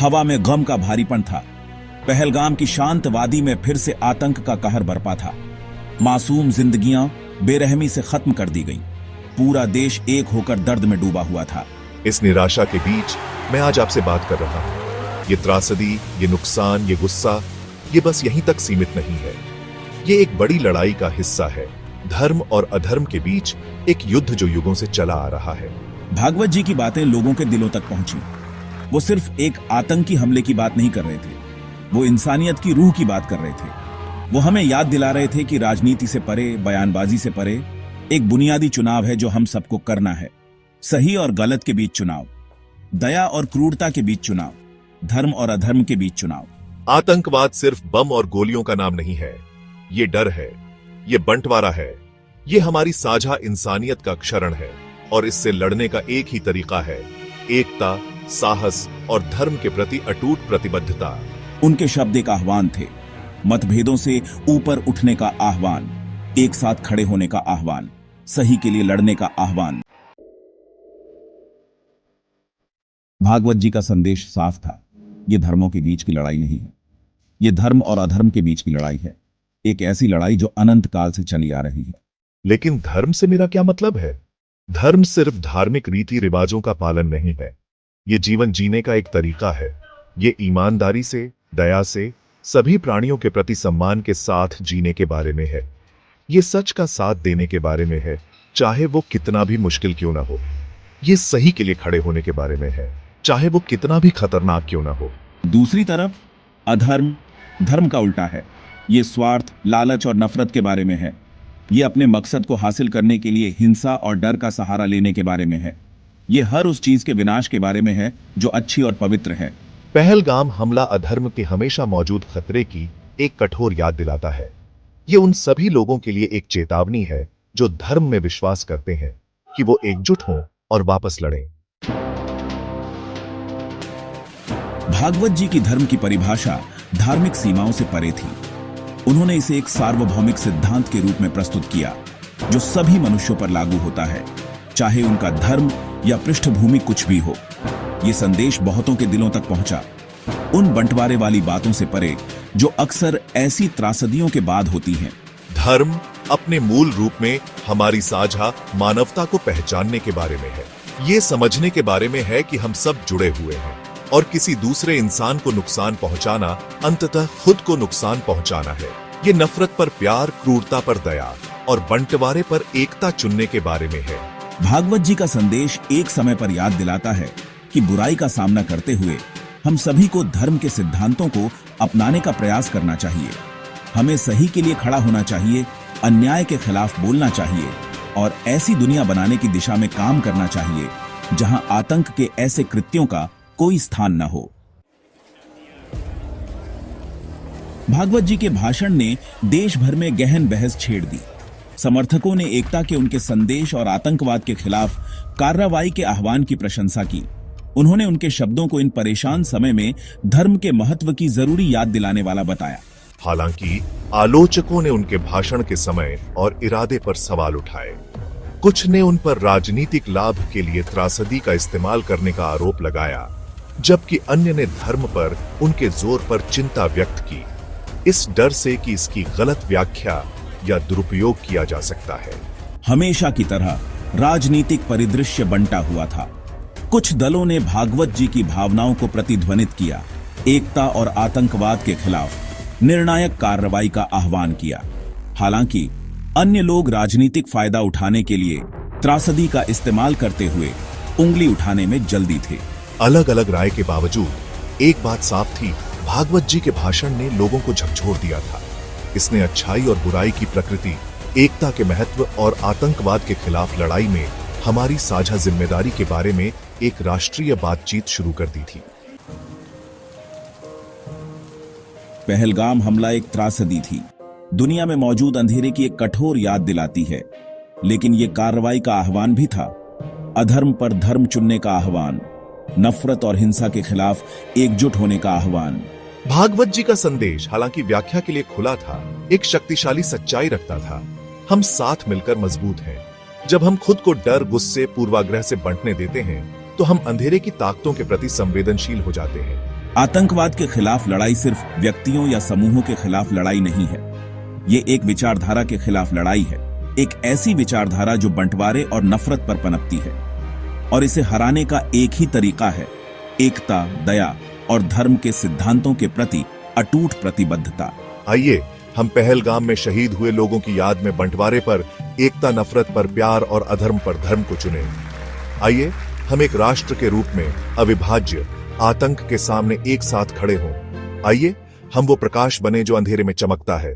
हवा में गम का भारीपन था। पहलगाम की शांत वादी में फिर से आतंक का कहर बरपा था। मासूम जिंदगियां बेरहमी से खत्म कर दी गईं। पूरा देश एक होकर दर्द में डूबा हुआ था। इस निराशा के बीच मैं आज आपसे बात कर रहा हूं। ये त्रासदी, ये नुकसान, ये गुस्सा, ये बस यहीं तक सीमित नहीं है। ये एक बड़ी लड़ाई का हिस्सा है। धर्म और अधर्म के बीच एक युद्ध जो युगों से चला आ रहा है। भागवत जी की बातें लोगों के दिलों तक पहुंची। वो सिर्फ एक आतंकी हमले की बात नहीं कर रहे थे, वो इंसानियत की रूह की बात कर रहे थे। वो हमें याद दिला रहे थे कि राजनीति से परे, बयानबाजी से परे एक बुनियादी चुनाव है जो हम सबको करना है। सही और गलत के बीच चुनाव, दया और क्रूरता के बीच चुनाव, धर्म और अधर्म के बीच चुनाव। आतंकवाद सिर्फ बम और गोलियों का नाम नहीं है। ये डर है, ये बंटवारा है, ये हमारी साझा इंसानियत का क्षरण है। और इससे लड़ने का एक ही तरीका है, एकता, साहस और धर्म के प्रति अटूट प्रतिबद्धता। उनके शब्द एक आह्वान थे, मतभेदों से ऊपर उठने का आह्वान, एक साथ खड़े होने का आह्वान, सही के लिए लड़ने का आह्वान। भागवत जी का संदेश साफ था। ये धर्मों के बीच की लड़ाई नहीं है, ये धर्म और अधर्म के बीच की लड़ाई है। एक ऐसी लड़ाई जो अनंत काल से चली आ रही है। लेकिन धर्म से मेरा क्या मतलब है? धर्म सिर्फ धार्मिक रीति रिवाजों का पालन नहीं है। ये जीवन जीने का एक तरीका है। ये ईमानदारी से, दया से, सभी प्राणियों के प्रति सम्मान के साथ जीने के बारे में है। ये सच का साथ देने के बारे में है, चाहे वो कितना भी मुश्किल क्यों ना हो। ये सही के लिए खड़े होने के बारे में है, चाहे वो कितना भी खतरनाक क्यों ना हो। दूसरी तरफ अधर्म धर्म का उल्टा है। ये स्वार्थ, लालच और नफरत के बारे में है। ये अपने मकसद को हासिल करने के लिए हिंसा और डर का सहारा लेने के बारे में है। ये हर उस चीज के विनाश के बारे में है जो अच्छी और पवित्र है। पहलगाम हमला अधर्म के हमेशा मौजूद खतरे की एक कठोर याद दिलाता है। ये उन सभी लोगों के लिए एक चेतावनी है जो धर्म में विश्वास करते हैं कि वो एकजुट हों और वापस लड़ें। भागवत जी की धर्म की परिभाषा धार्मिक सीमाओं से परे थी। उन्होंने इसे एक सार्वभौमिक सिद्धांत के रूप में प्रस्तुत किया जो सभी मनुष्यों पर लागू होता है, चाहे उनका धर्म या पृष्ठभूमि कुछ भी हो। यह संदेश बहुतों के दिलों तक पहुंचा, उन बंटवारे वाली बातों से परे जो अक्सर ऐसी त्रासदियों के बाद होती हैं। धर्म अपने मूल रूप में हमारी साझा मानवता को पहचानने के बारे में है। ये समझने के बारे में है कि हम सब जुड़े हुए हैं और किसी दूसरे इंसान को नुकसान पहुंचाना अंततः खुद को नुकसान पहुंचाना है। ये नफरत पर प्यार, क्रूरता पर दया और बंटवारे पर एकता चुनने के बारे में है। भागवत जी का संदेश एक समय पर याद दिलाता है कि बुराई का सामना करते हुए हम सभी को धर्म के सिद्धांतों को अपनाने का प्रयास करना चाहिए। हमें सही के लिए खड़ा होना चाहिए, अन्याय के खिलाफ बोलना चाहिए और ऐसी दुनिया बनाने की दिशा में काम करना चाहिए जहां आतंक के ऐसे कृत्यों का कोई स्थान न हो। भागवत जी के भाषण ने देश भर में गहन बहस छेड़ दी। समर्थकों ने एकता के उनके संदेश और आतंकवाद के खिलाफ कार्रवाई के आह्वान की प्रशंसा की। उन्होंने उनके शब्दों को इन परेशान समय में धर्म के महत्व की जरूरी याद दिलाने वाला बताया। हालांकि आलोचकों ने उनके भाषण के समय और इरादे पर सवाल उठाए। कुछ ने उन पर राजनीतिक लाभ के लिए त्रासदी का इस्तेमाल करने का आरोप लगाया, जबकि अन्य ने धर्म पर उनके जोर पर चिंता व्यक्त की, इस डर से कि इसकी गलत व्याख्या या दुरुपयोग किया जा सकता है। हमेशा की तरह राजनीतिक परिदृश्य बंटा हुआ था। कुछ दलों ने भागवत जी की भावनाओं को प्रतिध्वनित किया, एकता और आतंकवाद के खिलाफ निर्णायक कार्रवाई का आह्वान किया। हालांकि अन्य लोग राजनीतिक फायदा उठाने के लिए त्रासदी का इस्तेमाल करते हुए उंगली उठाने में जल्दी थे। अलग अलग राय के बावजूद एक बात साफ थी, भागवत जी के भाषण ने लोगों को झकझोर दिया था। इसने अच्छाई और बुराई की प्रकृति, एकता के महत्व और आतंकवाद के खिलाफ लड़ाई में हमारी साझा जिम्मेदारी के बारे में एक राष्ट्रीय बातचीत शुरू कर दी थी। पहलगाम हमला एक त्रासदी थी, दुनिया में मौजूद अंधेरे की एक कठोर याद दिलाती है, लेकिन यह कार्रवाई का आह्वान भी था। अधर्म पर धर्म चुनने का आह्वान, नफरत और हिंसा के खिलाफ एकजुट होने का आह्वान। भागवत जी का संदेश हालांकि व्याख्या के लिए खुला था, एक शक्तिशाली सच्चाई रखता था। हम साथ मिलकर मजबूत हैं। जब हम खुद को डर, गुस्से, पूर्वाग्रह से बंटने देते हैं तो हम अंधेरे की ताकतों के प्रति संवेदनशील हो जाते हैं। आतंकवाद के खिलाफ लड़ाई सिर्फ व्यक्तियों या समूहों के खिलाफ लड़ाई नहीं है। ये एक विचारधारा के खिलाफ लड़ाई है, एक ऐसी विचारधारा जो बंटवारे और नफरत पर पनपती है। और इसे हराने का एक ही तरीका है, एकता, दया और धर्म के सिद्धांतों के प्रति अटूट प्रतिबद्धता। आइए हम पहलगाम में शहीद हुए लोगों की याद में बंटवारे पर एकता, नफरत पर प्यार और अधर्म पर धर्म को चुनें। आइए हम एक राष्ट्र के रूप में अविभाज्य आतंक के सामने एक साथ खड़े हों। आइए हम वो प्रकाश बने जो अंधेरे में चमकता है।